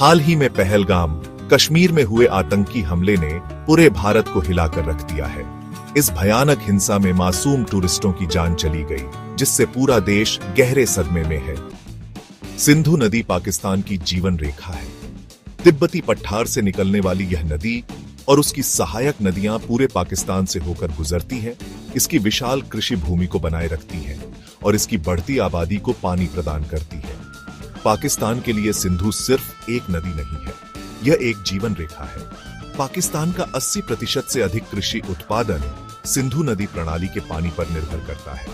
हाल ही में पहलगाम कश्मीर में हुए आतंकी हमले ने पूरे भारत को हिलाकर रख दिया है। इस भयानक हिंसा में मासूम टूरिस्टों की जान चली गई, जिससे पूरा देश गहरे सदमे में है। सिंधु नदी पाकिस्तान की जीवन रेखा है। तिब्बती पठार से निकलने वाली यह नदी और उसकी सहायक नदियां पूरे पाकिस्तान से होकर गुजरती हैं। इसकी विशाल कृषि भूमि को बनाए रखती हैं और इसकी बढ़ती आबादी को पानी प्रदान करती है। पाकिस्तान के लिए सिंधु सिर्फ एक नदी नहीं है, यह एक जीवन रेखा है। पाकिस्तान का 80% से अधिक कृषि उत्पादन सिंधु नदी प्रणाली के पानी पर निर्भर करता है।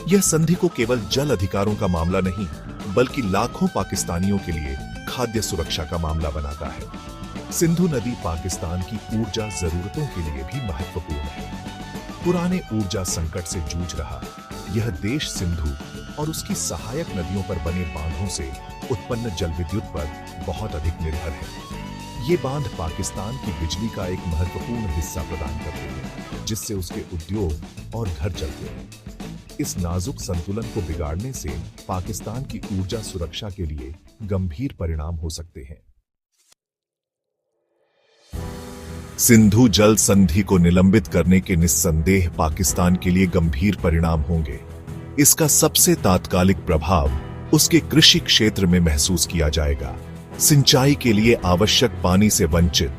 यह संधि को केवल जल अधिकारों का मामला नहीं, बल्कि लाखों पाकिस्तानियों के लिए खाद्य सुरक्षा का मामला बनाता है। सिंधु नदी पाकिस्तान की ऊर्जा जरूरतों के लिए भी महत्वपूर्ण है। पुराने ऊर्जा संकट से जूझ रहा यह देश सिंधु और उसकी सहायक नदियों पर बने बांधों से उत्पन्न जल विद्युत पर बहुत अधिक निर्भर है। ये बांध पाकिस्तान की बिजली का एक महत्वपूर्ण हिस्सा प्रदान करते हैं, जिससे उसके उद्योग और घर चलते हैं। इस नाजुक संतुलन को बिगाड़ने से पाकिस्तान की ऊर्जा सुरक्षा के लिए गंभीर परिणाम हो सकते हैं। सिंधु जल संधि को निलंबित करने के निस्संदेह पाकिस्तान के लिए गंभीर परिणाम होंगे। इसका सबसे तात्कालिक प्रभाव उसके कृषि क्षेत्र में महसूस किया जाएगा। सिंचाई के लिए आवश्यक पानी से वंचित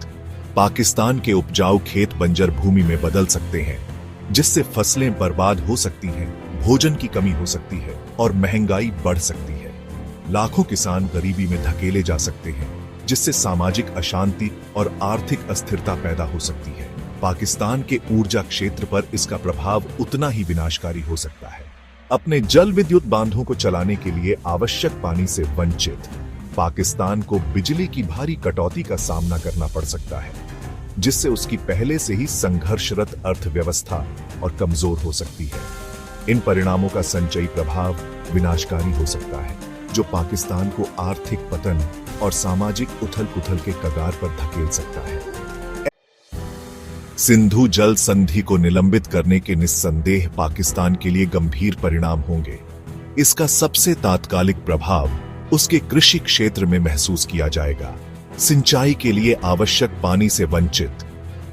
पाकिस्तान के उपजाऊ खेत बंजर भूमि में बदल सकते हैं, जिससे फसलें बर्बाद हो सकती हैं, भोजन की कमी हो सकती है और महंगाई बढ़ सकती है। लाखों किसान गरीबी में धकेले जा सकते हैं, जिससे सामाजिक अशांति और आर्थिक अस्थिरता पैदा हो सकती है। पाकिस्तान के ऊर्जा क्षेत्र पर इसका प्रभाव उतना ही विनाशकारी हो सकता है। अपने जल विद्युत बांधों को चलाने के लिए आवश्यक पानी से वंचित पाकिस्तान को बिजली की भारी कटौती का सामना करना पड़ सकता है, जिससे उसकी पहले से ही संघर्षरत अर्थव्यवस्था और कमजोर हो सकती है। इन परिणामों का संचयी प्रभाव विनाशकारी हो सकता है, जो पाकिस्तान को आर्थिक पतन और सामाजिक उथल-पुथल के कगार पर धकेल सकता है। सिंधु जल संधि को निलंबित करने के निस्संदेह पाकिस्तान के लिए गंभीर परिणाम होंगे। इसका सबसे तात्कालिक प्रभाव उसके कृषि क्षेत्र में महसूस किया जाएगा। सिंचाई के लिए आवश्यक पानी से वंचित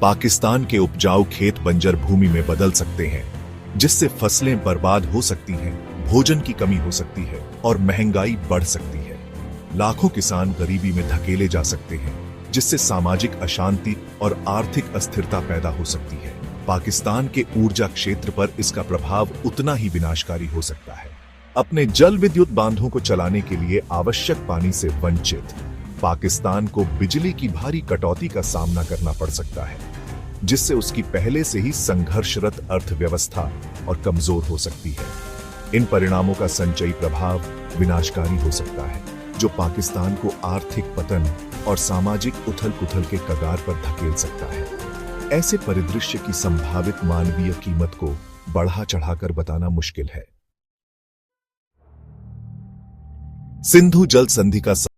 पाकिस्तान के उपजाऊ खेत बंजर भूमि में बदल सकते हैं, जिससे फसलें बर्बाद हो सकती हैं, भोजन की कमी हो सकती है और महंगाई बढ़ सकती है। लाखों किसान गरीबी में धकेले जा सकते हैं, जिससे सामाजिक अशांति और आर्थिक अस्थिरता पैदा हो सकती है। पाकिस्तान के ऊर्जा क्षेत्र पर इसका प्रभाव उतना ही विनाशकारी हो सकता है। अपने जल विद्युत बांधों को चलाने के लिए आवश्यक पानी से वंचित पाकिस्तान को बिजली की भारी कटौती का सामना करना पड़ सकता है, जिससे उसकी पहले से ही संघर्षरत अर्थव्यवस्था और कमजोर हो सकती है। इन परिणामों का संचयी प्रभाव विनाशकारी हो सकता है, जो पाकिस्तान को आर्थिक पतन और सामाजिक उथल-पुथल के कगार पर धकेल सकता है। ऐसे परिदृश्य की संभावित मानवीय कीमत को बढ़ा चढ़ाकर बताना मुश्किल है। सिंधु जल संधि का